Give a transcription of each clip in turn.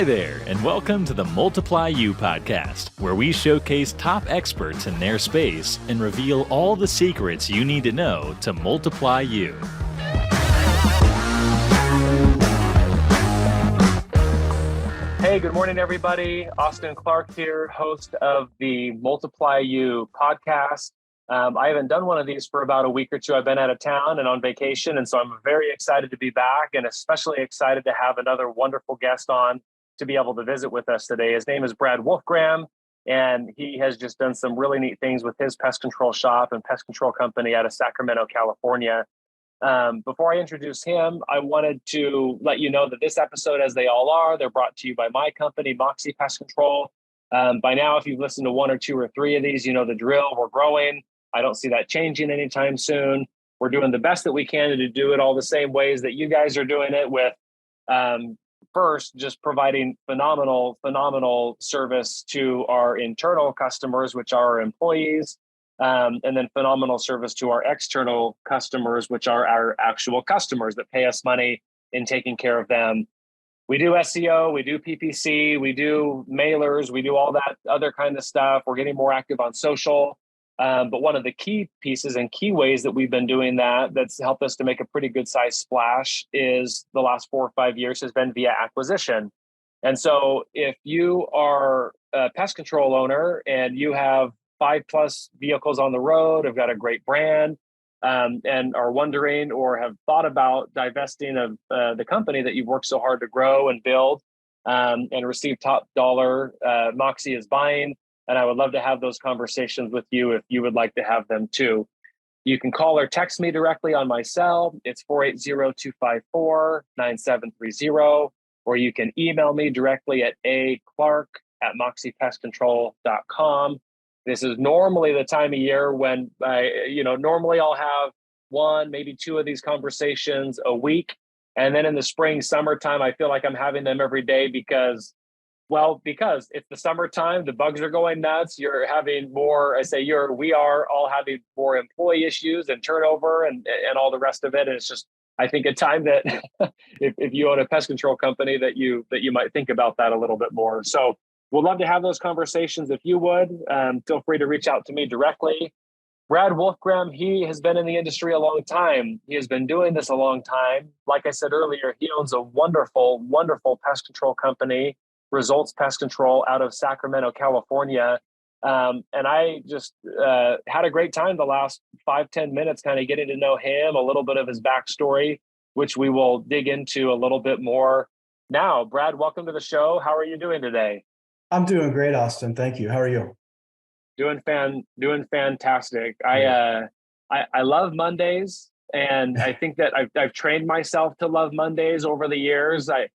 Hi there, and welcome to the Multiply You podcast, where we showcase top experts in their space and reveal all the secrets you need to know to multiply you. Hey, good morning, everybody. Austin Clark here, host of the Multiply You podcast. I haven't done one of these for about a week or two. I've been out of town and on vacation, and so I'm very excited to be back and especially excited to have another wonderful guest on to be able to visit with us today. His name is Brad Wolfgram, and he has just done some really neat things with his pest control shop and pest control company out of Sacramento, California. Before I introduce him, I wanted to let you know that this episode, as they all are, they're brought to you by my company, Moxie Pest Control. By now, if you've listened to one or two or three of these, you know the drill. We're growing. I don't see that changing anytime soon. We're doing the best that we can to do it all the same ways that you guys are doing it with. First, just providing phenomenal service to our internal customers, which are our employees, and then phenomenal service to our external customers, which are our actual customers that pay us money in taking care of them. We do SEO, we do PPC, we do mailers, we do all that other kind of stuff. We're getting more active on social. But one of the key pieces and key ways that we've been doing that's helped us to make a pretty good sized splash is the last 4 or 5 years has been via acquisition. And so if you are a pest control owner and you have 5+ vehicles on the road, have got a great brand, and are wondering or have thought about divesting of the company that you've worked so hard to grow and build and receive top dollar, Moxie is buying. And I would love to have those conversations with you if you would like to have them too. You can call or text me directly on my cell. It's 480-254-9730. Or you can email me directly at aclark@moxiepestcontrol.com. This is normally the time of year when normally I'll have one, maybe two of these conversations a week. And then in the spring, summertime, I feel like I'm having them every day because it's the summertime, the bugs are going nuts. You're having more, we are all having more employee issues and turnover and all the rest of it. And it's just, I think, a time that if you own a pest control company that you might think about that a little bit more. So we'd love to have those conversations. If you would, feel free to reach out to me directly. Brad Wolfgram, he has been in the industry a long time. He has been doing this a long time. Like I said earlier, he owns a wonderful pest control company, Results Pest Control, out of Sacramento, California. And I just had a great time the last 5-10 minutes kind of getting to know him, a little bit of his backstory, which we will dig into a little bit more now. Brad, welcome to the show. How are you doing today? I'm doing great, Austin. Thank you. How are you? Doing fantastic. I love Mondays, and I think that I've trained myself to love Mondays over the years. I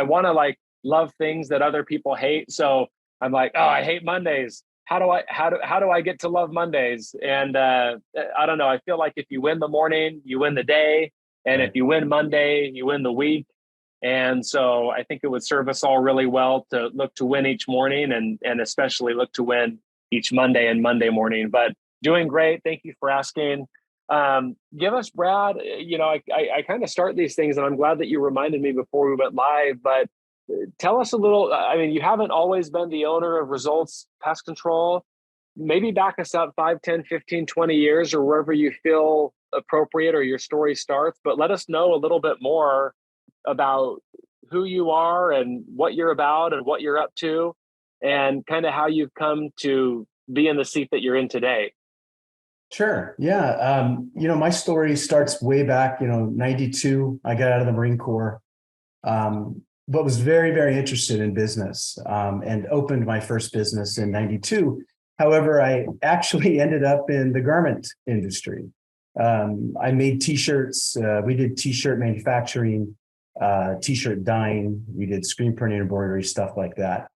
want to love things that other people hate. So I'm like, oh, I hate Mondays. How do I get to love Mondays? And I don't know. I feel like if you win the morning, you win the day. And if you win Monday, you win the week. And so I think it would serve us all really well to look to win each morning and especially look to win each Monday and Monday morning. But doing great. Thank you for asking. Give us, Brad, I kind of start these things and I'm glad that you reminded me before we went live, but tell us a little, you haven't always been the owner of Results Pest Control. Maybe back us up 5, 10, 15, 20 years or wherever you feel appropriate or your story starts, but let us know a little bit more about who you are and what you're about and what you're up to and kind of how you've come to be in the seat that you're in today. Sure. Yeah. My story starts way back, 92. I got out of the Marine Corps. But was very, very interested in business and opened my first business in 92. However, I actually ended up in the garment industry. I made T-shirts. We did T-shirt manufacturing, T-shirt dyeing. We did screen printing, embroidery, stuff like that.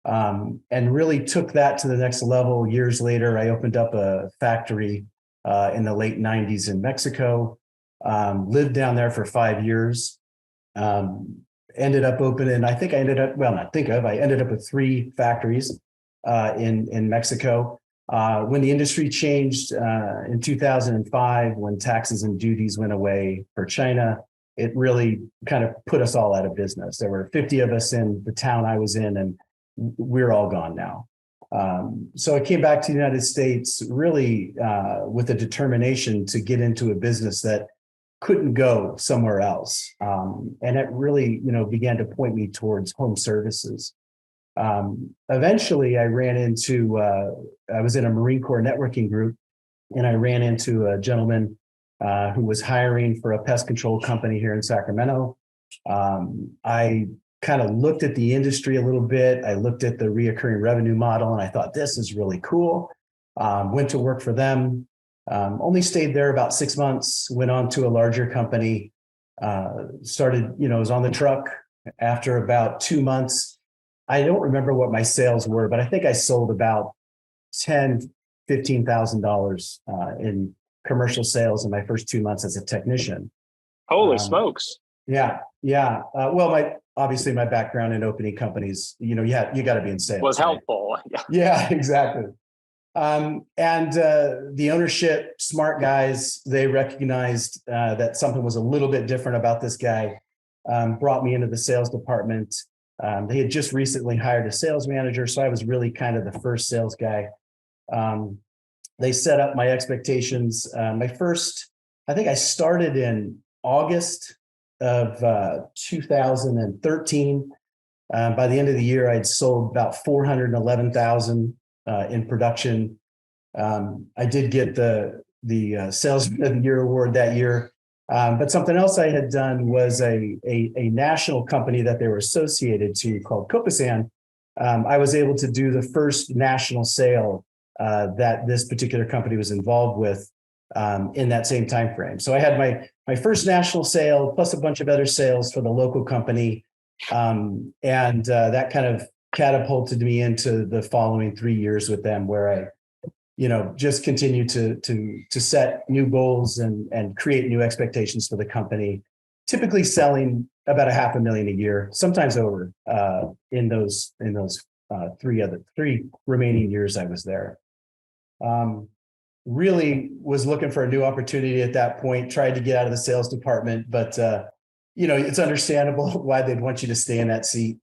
And really took that to the next level. Years later, I opened up a factory in the late 90s in Mexico, lived down there for 5 years. Ended up opening, I ended up with 3 factories in Mexico. When the industry changed in 2005, when taxes and duties went away for China, it really kind of put us all out of business. There were 50 of us in the town I was in, and we're all gone now. So I came back to the United States really with a determination to get into a business that couldn't go somewhere else. And it really, began to point me towards home services. Eventually, I was in a Marine Corps networking group, and I ran into a gentleman who was hiring for a pest control company here in Sacramento. I kind of looked at the industry a little bit. I looked at the reoccurring revenue model, and I thought, this is really cool. Went to work for them. Only stayed there about 6 months, went on to a larger company, started, was on the truck. After about 2 months, I don't remember what my sales were, but I think I sold about $15,000 in commercial sales in my first 2 months as a technician. Holy smokes. Yeah. Well, obviously my background in opening companies, you got to be in sales. Was helpful. Right? Yeah, exactly. And the ownership, smart guys, they recognized that something was a little bit different about this guy, brought me into the sales department. They had just recently hired a sales manager, so I was really kind of the first sales guy. They set up my expectations. I think I started in August of 2013. By the end of the year, I'd sold about 411,000 in production. I did get the Salesman of the Year award that year. But something else I had done was a national company that they were associated to called Copasan. I was able to do the first national sale that this particular company was involved with in that same time frame. So I had my first national sale plus a bunch of other sales for the local company, and that kind of catapulted me into the following 3 years with them, where I just continue to set new goals and create new expectations for the company, typically selling about $500,000 a year, sometimes over in those three remaining years I was there. Really was looking for a new opportunity at that point, tried to get out of the sales department, but it's understandable why they'd want you to stay in that seat.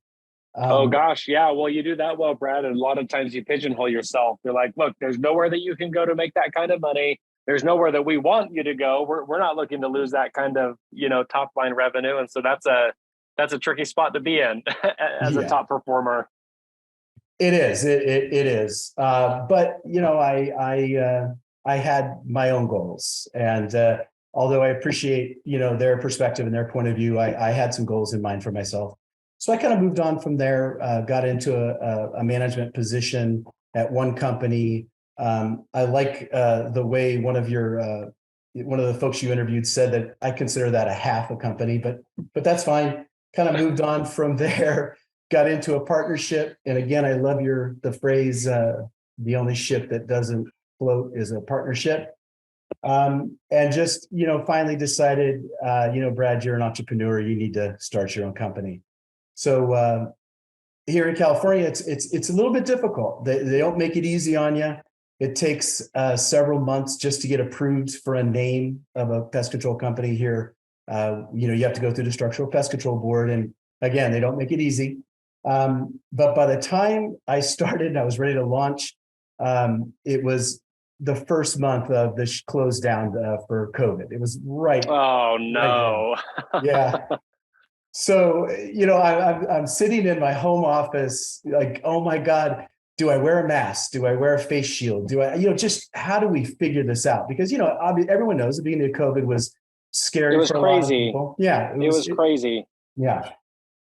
Oh gosh, yeah. Well, you do that well, Brad. And a lot of times you pigeonhole yourself. You're like, look, there's nowhere that you can go to make that kind of money. There's nowhere that we want you to go. We're not looking to lose that kind of, top line revenue. And so that's a tricky spot to be in as a top performer. It is. It is. But I had my own goals, and although I appreciate their perspective and their point of view, I had some goals in mind for myself. So I kind of moved on from there, got into a management position at one company. I like the way one of the folks you interviewed said that I consider that a half a company, but that's fine. Kind of moved on from there, got into a partnership. And again, I love the phrase, the only ship that doesn't float is a partnership. And just, finally decided, Brad, you're an entrepreneur. You need to start your own company. So here in California, it's a little bit difficult. They don't make it easy on you. It takes several months just to get approved for a name of a pest control company here. You have to go through the Structural Pest Control Board. And again, they don't make it easy. But by the time I started and I was ready to launch, it was the first month of the close down for COVID. It was right. Oh, no. Right. Yeah. So, I'm sitting in my home office like, oh my God, do I wear a mask? Do I wear a face shield? Do I, just how do we figure this out? Because, everyone knows the beginning of COVID was scary. It was for crazy. A lot of people. Yeah. It was crazy. Yeah.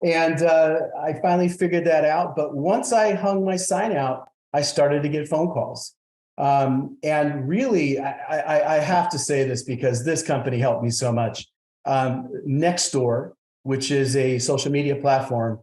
And I finally figured that out. But once I hung my sign out, I started to get phone calls. And really, I have to say this because this company helped me so much. Nextdoor, which is a social media platform,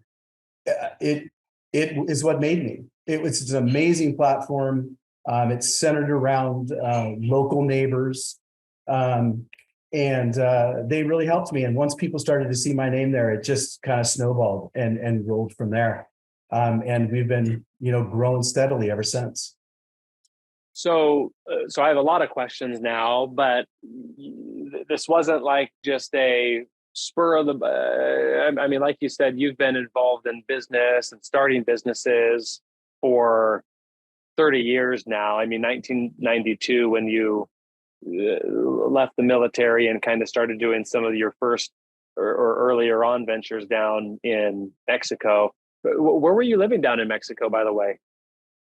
it is what made me. It's an amazing platform. It's centered around local neighbors, and they really helped me. And once people started to see my name there, it just kind of snowballed and rolled from there. And we've been, growing steadily ever since. So I have a lot of questions now, but this wasn't like just a spur of the, I mean, like you said, you've been involved in business and starting businesses for 30 years now. I mean, 1992, when you left the military and kind of started doing some of your first or earlier on ventures down in Mexico. Where were you living down in Mexico, by the way?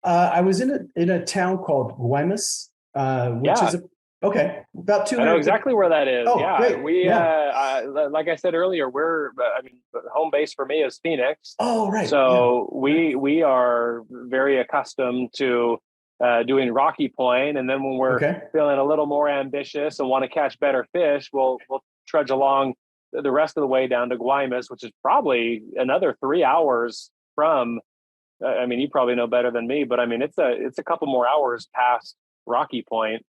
I was in a town called Guaymas, which Yeah, is about I know 200. exactly where that is. Oh, Yeah, great. Yeah. like I said earlier, I mean, home base for me is Phoenix. Oh, right. Yeah. So we are very accustomed to doing Rocky Point, and then when we're Okay. feeling a little more ambitious and want to catch better fish, we'll trudge along the rest of the way down to Guaymas, which is probably another 3 hours from. I mean, you probably know better than me, but I mean, it's a couple more hours past Rocky Point,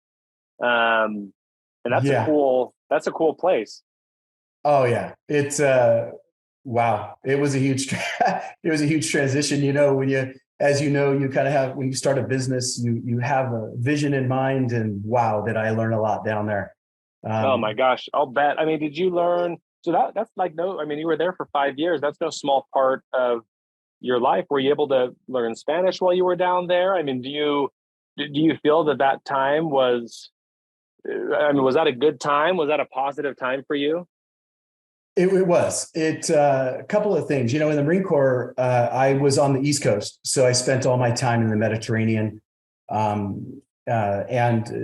and Yeah. that's a cool place. Oh, yeah. It's wow. It was a huge it was a huge transition. When you kind of have when you start a business, you have a vision in mind, and wow, did I learn a lot down there. Oh my gosh, I'll bet. I mean, did you learn? So that's like no. I mean, you were there for 5 years. That's no small part of your life. Were you able to learn Spanish while you were down there? I mean, do you feel that time was? I mean, was that a good time? Was that a positive time for you? It was. A couple of things. In the Marine Corps, I was on the East Coast, so I spent all my time in the Mediterranean, and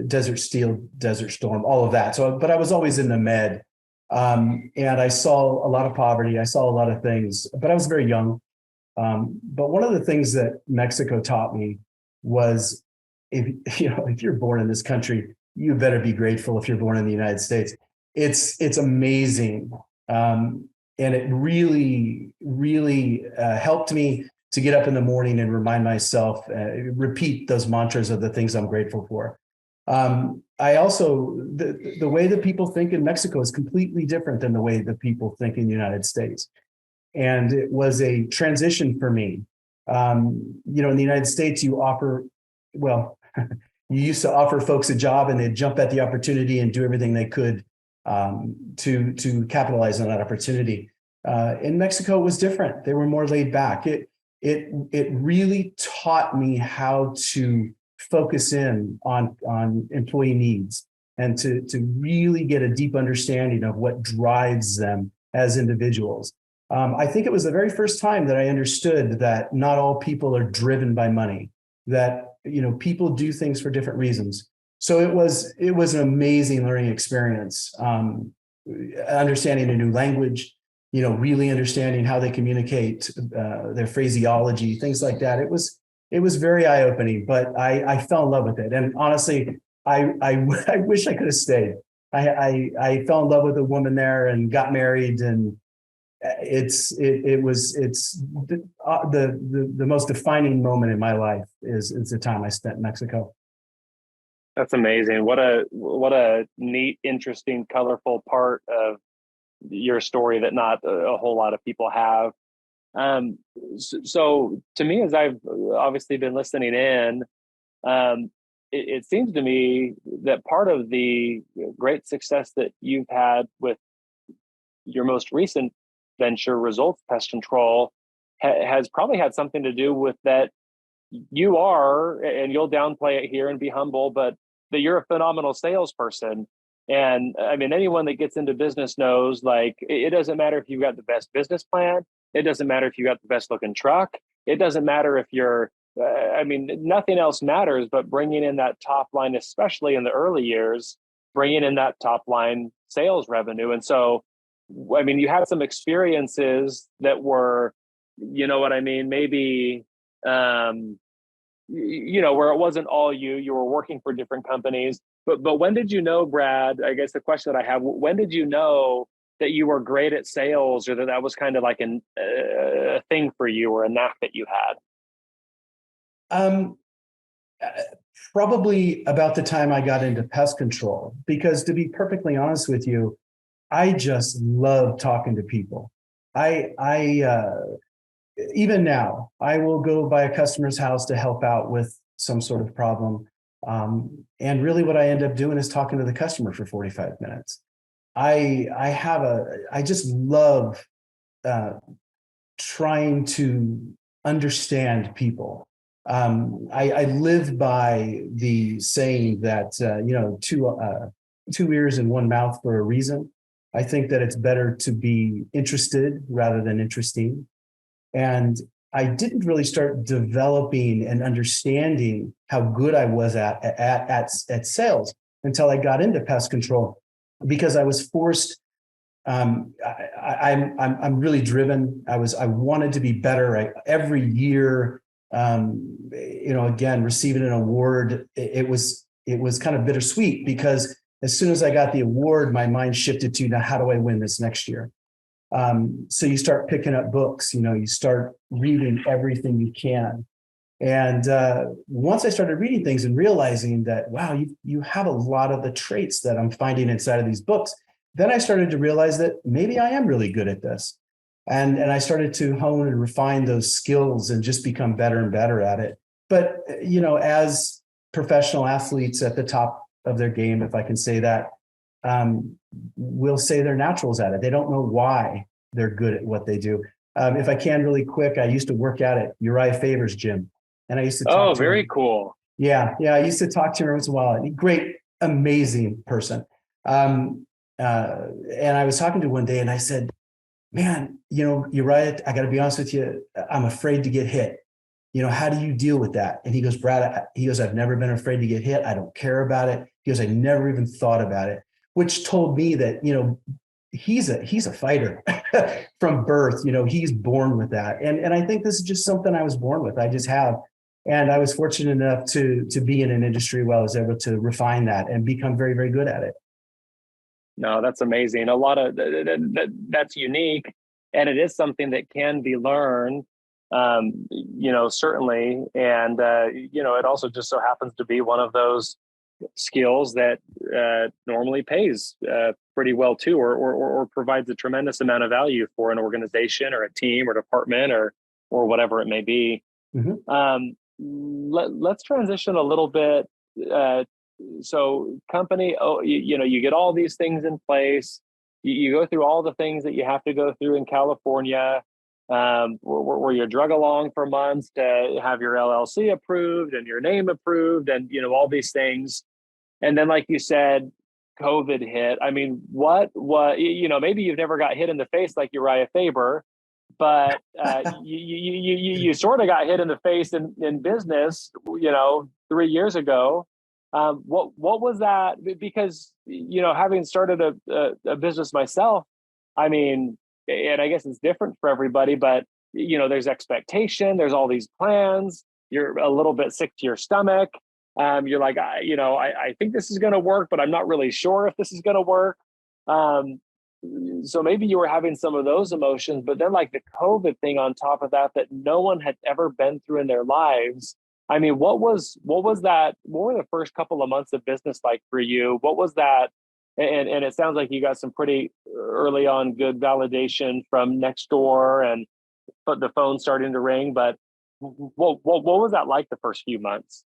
Desert Steel, Desert Storm, all of that. So, but I was always in the Med, and I saw a lot of poverty. I saw a lot of things, but I was very young. But one of the things that Mexico taught me was, if you're born in this country, you better be grateful if you're born in the United States. It's amazing. And it really, really helped me to get up in the morning and remind myself, repeat those mantras of the things I'm grateful for. I also, the way that people think in Mexico is completely different than the way that people think in the United States. And it was a transition for me. In the United States, you used to offer folks a job, and they'd jump at the opportunity and do everything they could to capitalize on that opportunity. In Mexico, it was different. They were more laid back. It really taught me how to focus in on employee needs and to really get a deep understanding of what drives them as individuals. I think it was the very first time that I understood that not all people are driven by money, that people do things for different reasons. So it was an amazing learning experience. Understanding a new language, really understanding how they communicate, their phraseology, things like that. It was very eye-opening, but I fell in love with it. And honestly, I wish I could have stayed. I fell in love with a woman there and got married, and it's the most defining moment in my life is the time I spent in Mexico. That's amazing. What a neat, interesting, colorful part of your story that not a whole lot of people have. So to me, as I've obviously been listening in, it seems to me that part of the great success that you've had with your most recent venture, Results Pest Control, has probably had something to do with that. You are, and you'll downplay it here and be humble, but that you're a phenomenal salesperson. And I mean, anyone that gets into business knows, like, it doesn't matter if you've got the best business plan. It doesn't matter if you got the best looking truck. It doesn't matter if you're, nothing else matters but bringing in that top line, especially in the early years, bringing in that top line sales revenue. And so, I mean, you had some experiences that were, what I mean, maybe, where it wasn't all you were working for different companies. But when did you know, Brad, I guess the question that I have, when did you know that you were great at sales, or that was kind of like a thing for you, or a knack that you had? Probably about the time I got into pest control, because to be perfectly honest with you, I just love talking to people. Even now, I will go by a customer's house to help out with some sort of problem. And really what I end up doing is talking to the customer for 45 minutes. I just love trying to understand people. I live by the saying that two ears and one mouth for a reason. I think that it's better to be interested rather than interesting. And I didn't really start developing and understanding how good I was at sales until I got into pest control, because I was forced. I'm really driven. I wanted to be better. Every year, again, receiving an award, it was kind of bittersweet, because as soon as I got the award, my mind shifted to, now how do I win this next year? So you start picking up books, you start reading everything you can. And once I started reading things and realizing that, wow, you have a lot of the traits that I'm finding inside of these books, then I started to realize that maybe I am really good at this. And I started to hone and refine those skills and just become better and better at it. But, as professional athletes at the top of their game, if I can say that, will say they're naturals at it. They don't know why they're good at what they do. If I can really quick, I used to work out at Uriah Faber's gym, and I used to talk to very him. Cool. Yeah. I used to talk to him once in a while. Great, amazing person. And I was talking to him one day, and I said, man, Uriah, I got to be honest with you, I'm afraid to get hit. How do you deal with that? And he goes, Brad, I've never been afraid to get hit. I don't care about it. He goes, I never even thought about it, which told me that, he's a fighter from birth. He's born with that. And I think this is just something I was born with. I just have. And I was fortunate enough to be in an industry where I was able to refine that and become very, very good at it. No, that's amazing. A lot of that's unique, and it is something that can be learned, certainly. And, it also just so happens to be one of those skills that normally pays pretty well too, or provides a tremendous amount of value for an organization or a team or department or whatever it may be. Mm-hmm. Let's transition a little bit. So company, you get all these things in place. You go through all the things that you have to go through in California, where you're drug along for months to have your LLC approved and your name approved and, all these things. And then, like you said, COVID hit. I mean, what, maybe you've never got hit in the face like Uriah Faber, but you sort of got hit in the face in business, 3 years ago. What was that? Because, having started a business myself, I mean, and I guess it's different for everybody, but, there's expectation, there's all these plans, you're a little bit sick to your stomach. You're like, I think this is going to work, but I'm not really sure if this is going to work. So maybe you were having some of those emotions, but then like the COVID thing on top of that no one had ever been through in their lives. I mean, what was that? What were the first couple of months of business like for you? What was that? And it sounds like you got some pretty early on good validation from next door and the phone starting to ring. But what was that like the first few months?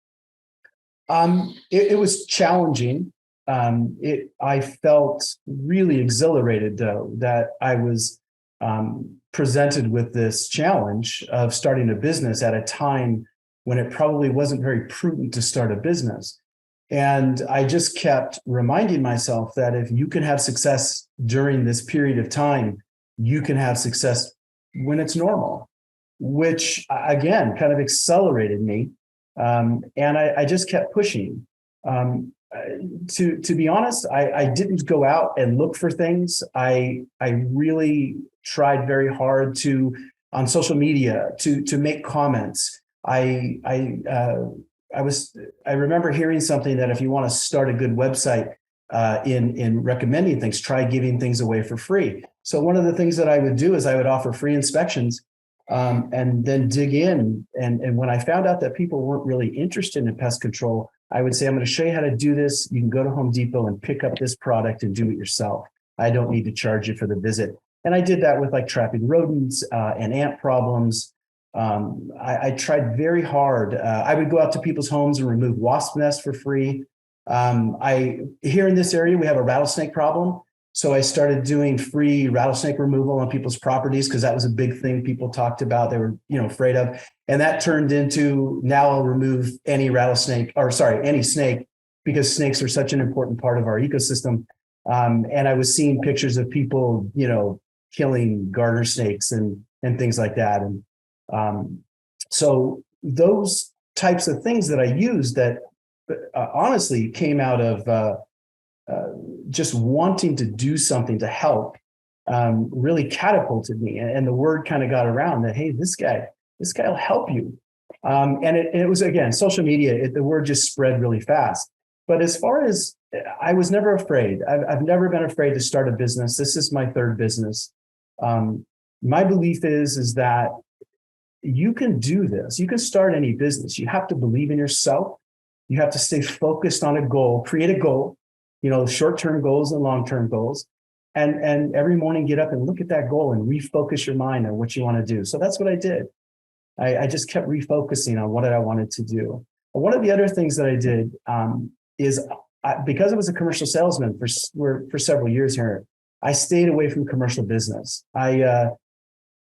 It was challenging. I felt really exhilarated, though, that I was presented with this challenge of starting a business at a time when it probably wasn't very prudent to start a business. And I just kept reminding myself that if you can have success during this period of time, you can have success when it's normal, which again kind of accelerated me. And I just kept pushing. To be honest, I didn't go out and look for things. I really tried very hard on social media to make comments. I remember hearing something that if you want to start a good website, in recommending things, try giving things away for free. So one of the things that I would do is I would offer free inspections, and then dig in. And when I found out that people weren't really interested in pest control, I would say, I'm going to show you how to do this. You can go to Home Depot and pick up this product and do it yourself. I don't need to charge you for the visit. And I did that with like trapping rodents and ant problems. I tried very hard. I would go out to people's homes and remove wasp nests for free. Here in this area, we have a rattlesnake problem. So I started doing free rattlesnake removal on people's properties because that was a big thing people talked about. They were, afraid of. And that turned into now I'll remove any any snake, because snakes are such an important part of our ecosystem. And I was seeing pictures of people, killing garter snakes and things like that. And so those types of things that I used that honestly came out of just wanting to do something to help really catapulted me. And the word kind of got around that, hey, this guy will help you. And it was, again, social media, the word just spread really fast. But as far as I was never afraid, I've never been afraid to start a business. This is my third business. My belief is that you can do this. You can start any business. You have to believe in yourself. You have to stay focused on a goal, create a goal, short-term goals and long-term goals. And every morning get up and look at that goal and refocus your mind on what you want to do. So that's what I did. I just kept refocusing on what I wanted to do. One of the other things that I did is because I was a commercial salesman for several years here, I stayed away from commercial business. I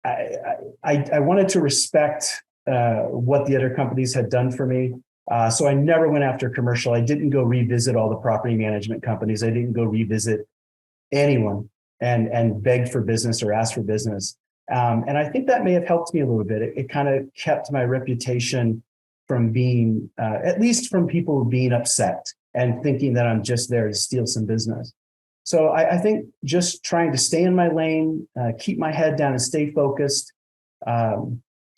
wanted to respect what the other companies had done for me. So I never went after commercial. I didn't go revisit all the property management companies. I didn't go revisit anyone and beg for business or ask for business. And I think that may have helped me a little bit. It kind of kept my reputation from being, at least from people being upset and thinking that I'm just there to steal some business. So I think just trying to stay in my lane, keep my head down and stay focused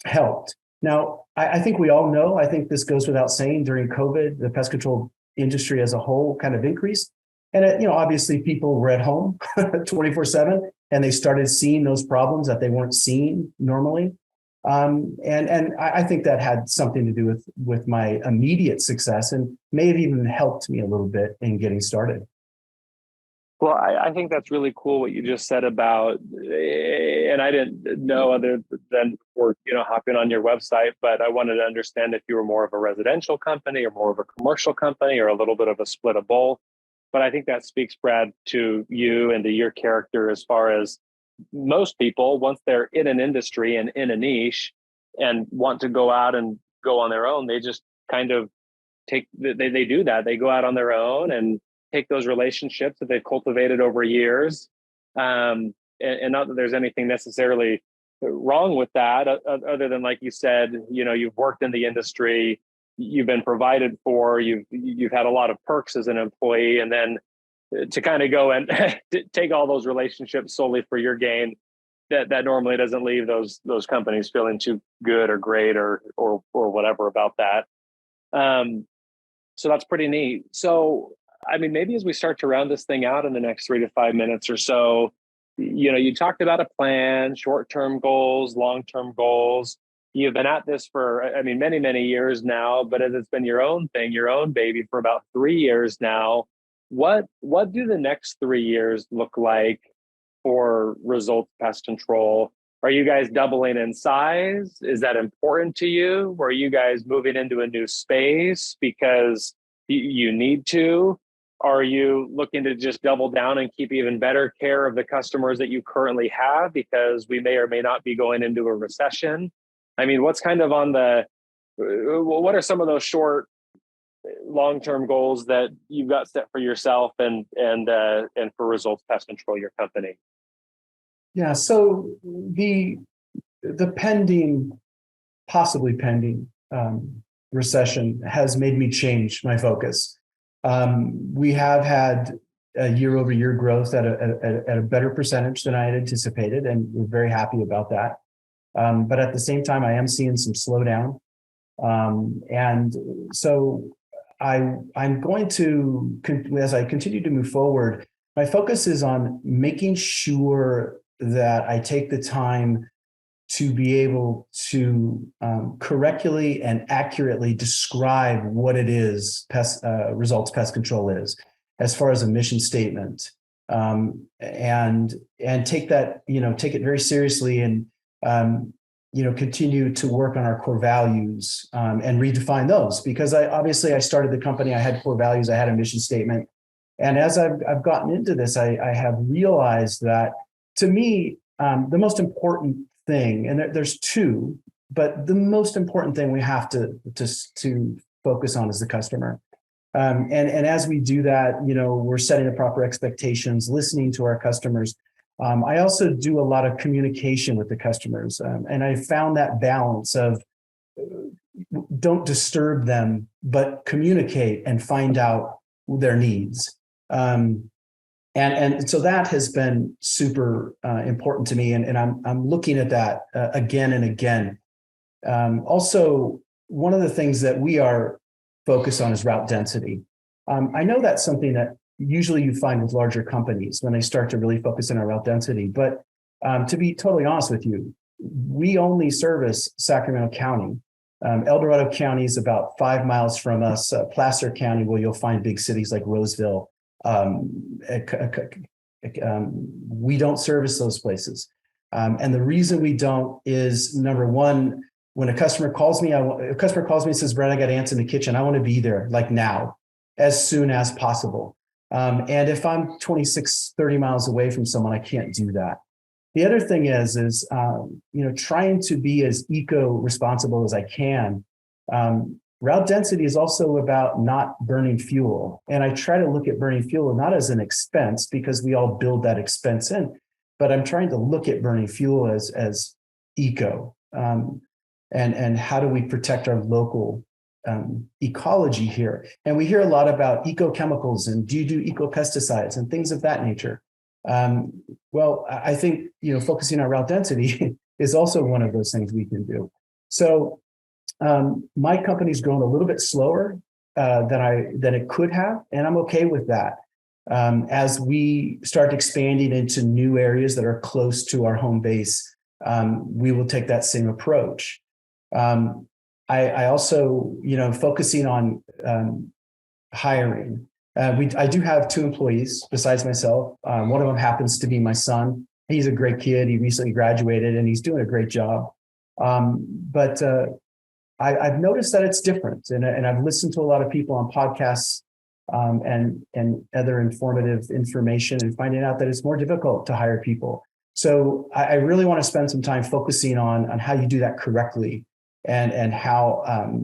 helped. Now, I think we all know, I think this goes without saying, during COVID, the pest control industry as a whole kind of increased. And, obviously people were at home 24/7 and they started seeing those problems that they weren't seeing normally. And I think that had something to do with my immediate success and may have even helped me a little bit in getting started. Well, I think that's really cool what you just said about, and I didn't know other than before, hopping on your website, but I wanted to understand if you were more of a residential company or more of a commercial company or a little bit of a split of both. But I think that speaks, Brad, to you and to your character as far as most people, once they're in an industry and in a niche and want to go out and go on their own, they just kind of they do that. They go out on their own and take those relationships that they've cultivated over years. And not that there's anything necessarily wrong with that, other than, like you said, you've worked in the industry, you've been provided for, you've had a lot of perks as an employee, and then to kind of go and take all those relationships solely for your gain, that normally doesn't leave those companies feeling too good or great or whatever about that. So that's pretty neat. So, maybe as we start to round this thing out in the next 3 to 5 minutes or so, you talked about a plan, short-term goals, long-term goals. You've been at this for, many, many years now, but as it's been your own thing, your own baby for about 3 years now, what do the next 3 years look like for Results Pest Control? Are you guys doubling in size? Is that important to you? Or are you guys moving into a new space because you need to? Are you looking to just double down and keep even better care of the customers that you currently have because we may or may not be going into a recession? What's kind of what are some of those short, long-term goals that you've got set for yourself and for Results Pest Control, your company? Yeah. So the possibly pending recession has made me change my focus. We have had a year-over-year growth at a better percentage than I had anticipated, and we're very happy about that. But at the same time, I am seeing some slowdown. And so I'm going to, as I continue to move forward, my focus is on making sure that I take the time to be able to correctly and accurately describe what it is Results Pest Control is, as far as a mission statement, and take that, take it very seriously and continue to work on our core values and redefine those, because I started the company, I had core values, I had a mission statement, And as I've gotten into this, I have realized that, to me, the most important thing, and there's two, but the most important thing we have to focus on is the customer. And as we do that, we're setting the proper expectations, listening to our customers. I also do a lot of communication with the customers, and I found that balance of don't disturb them, but communicate and find out their needs. And so that has been super important to me, and I'm looking at that again and again. Also, one of the things that we are focused on is route density. I know that's something that usually you find with larger companies when they start to really focus on our route density. But to be totally honest with you, we only service Sacramento County. El Dorado County is about 5 miles from us. Placer County, where you'll find big cities like Roseville. We don't service those places. And the reason we don't is, number one, when a customer calls me and says, Brad, I got ants in the kitchen. I want to be there like now, as soon as possible. And if I'm 26, 30 miles away from someone, I can't do that. The other thing is trying to be as eco-responsible as I can. Route density is also about not burning fuel. And I try to look at burning fuel not as an expense, because we all build that expense in, but I'm trying to look at burning fuel as eco. And how do we protect our local ecology here? And we hear a lot about eco-chemicals and do you do eco-pesticides and things of that nature. Well, I think, focusing on route density is also one of those things we can do. So my company's grown a little bit slower than it could have, and I'm okay with that. As we start expanding into new areas that are close to our home base, we will take that same approach. I also, focusing on hiring. I do have 2 employees besides myself. One of them happens to be my son. He's a great kid. He recently graduated and he's doing a great job. But I've noticed that it's different. And I've listened to a lot of people on podcasts and other informative information, and finding out that it's more difficult to hire people. So I really want to spend some time focusing on how you do that correctly, and how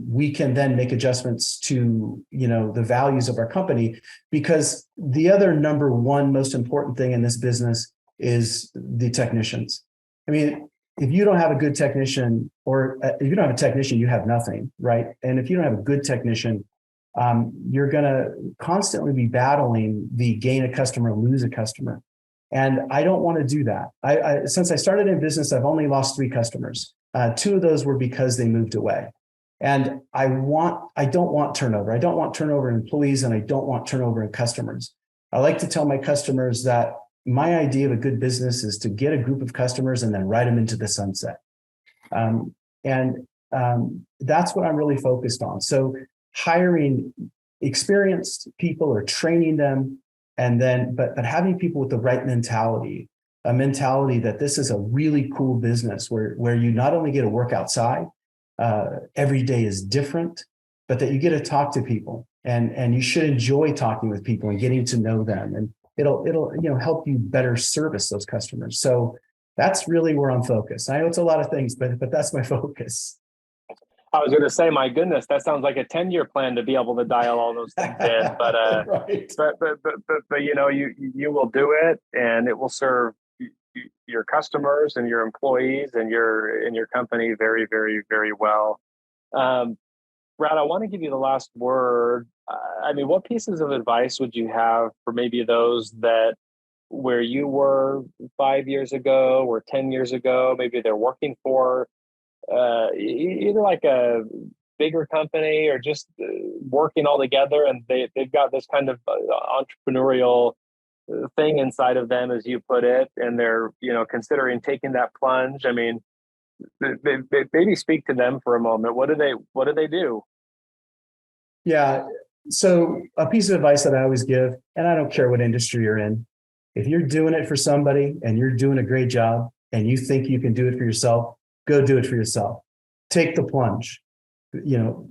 we can then make adjustments to the values of our company, because the other number one most important thing in this business is the technicians. I mean, if you don't have a good technician, or if you don't have a technician, you have nothing, right? And if you don't have a good technician, you're going to constantly be battling the gain a customer, lose a customer. And I don't want to do that. Since I started in business, I've only lost 3 customers. 2 of those were because they moved away. And I don't want turnover. I don't want turnover in employees, and I don't want turnover in customers. I like to tell my customers that my idea of a good business is to get a group of customers and then ride them into the sunset. That's what I'm really focused on. So hiring experienced people or training them, and then, but having people with the right mentality, a mentality that this is a really cool business where you not only get to work outside, every day is different, but that you get to talk to people, and you should enjoy talking with people and getting to know them, and it'll help you better service those customers. So that's really where I'm focused. I know it's a lot of things, but that's my focus. I was going to say, my goodness, that sounds like a 10-year plan to be able to dial all those things in. But right. but you will do it, and it will serve your customers and your employees and your company very, very, very well. Brad, I want to give you the last word. I mean, what pieces of advice would you have for maybe those that where you were 5 years ago or 10 years ago, maybe they're working for either like a bigger company or just working all together, and they've got this kind of entrepreneurial thing inside of them, as you put it, and they're considering taking that plunge. I mean, maybe speak to them for a moment. What do they do? Yeah. So a piece of advice that I always give, and I don't care what industry you're in, if you're doing it for somebody and you're doing a great job and you think you can do it for yourself, go do it for yourself. Take the plunge.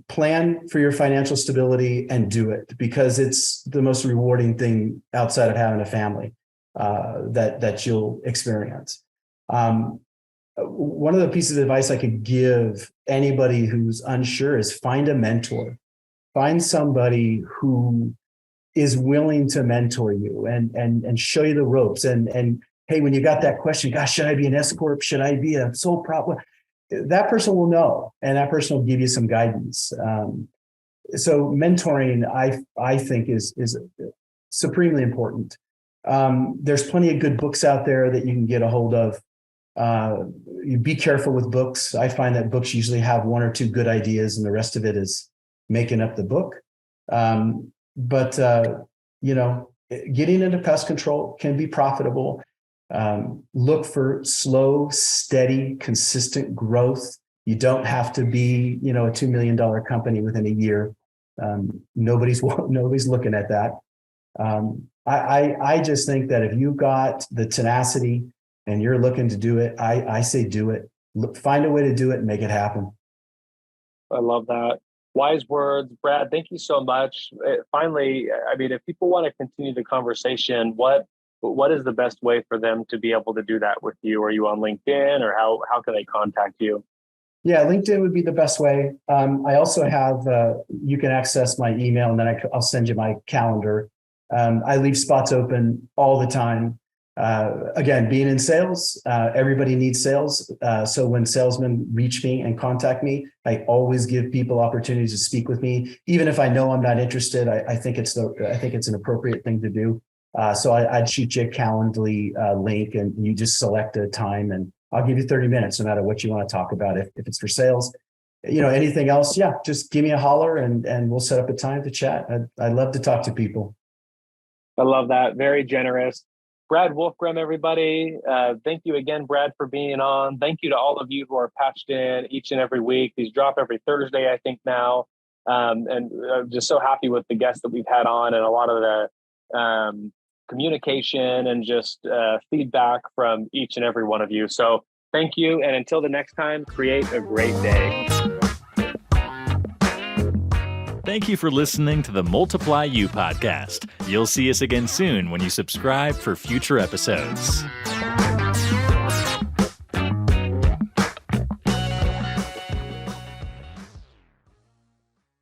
plan for your financial stability and do it, because it's the most rewarding thing outside of having a family that you'll experience. One of the pieces of advice I could give anybody who's unsure is find a mentor. Find somebody who is willing to mentor you and show you the ropes. And hey, when you got that question, gosh, should I be an S corp? Should I be a sole prop? That person will know, and that person will give you some guidance. So mentoring, I think, is supremely important. There's plenty of good books out there that you can get a hold of. You be careful with books. I find that books usually have one or two good ideas, and the rest of it is making up the book. But getting into pest control can be profitable. Look for slow, steady, consistent growth. You don't have to be, a $2 million company within a year. Nobody's looking at that. I just think that if you got the tenacity and you're looking to do it, I say do it. Find a way to do it and make it happen. I love that. Wise words, Brad. Thank you so much. Finally, if people want to continue the conversation, what is the best way for them to be able to do that with you? Are you on LinkedIn, or how can they contact you? Yeah, LinkedIn would be the best way. I also have, you can access my email, and then I'll send you my calendar. I leave spots open all the time. Again, being in sales, everybody needs sales. So when salesmen reach me and contact me, I always give people opportunities to speak with me, even if I know I'm not interested. I think it's an appropriate thing to do. So I'd shoot you a Calendly link, and you just select a time, and I'll give you 30 minutes, no matter what you want to talk about. If it's for sales, anything else, just give me a holler, and we'll set up a time to chat. I'd love to talk to people. I love that. Very generous. Brad Wolfgram, everybody. Thank you again, Brad, for being on. Thank you to all of you who are patched in each and every week. These drop every Thursday, I think, now. And I'm just so happy with the guests that we've had on, and a lot of the communication and just feedback from each and every one of you. So thank you. And until the next time, create a great day. Thank you for listening to the Multiply You podcast. You'll see us again soon when you subscribe for future episodes.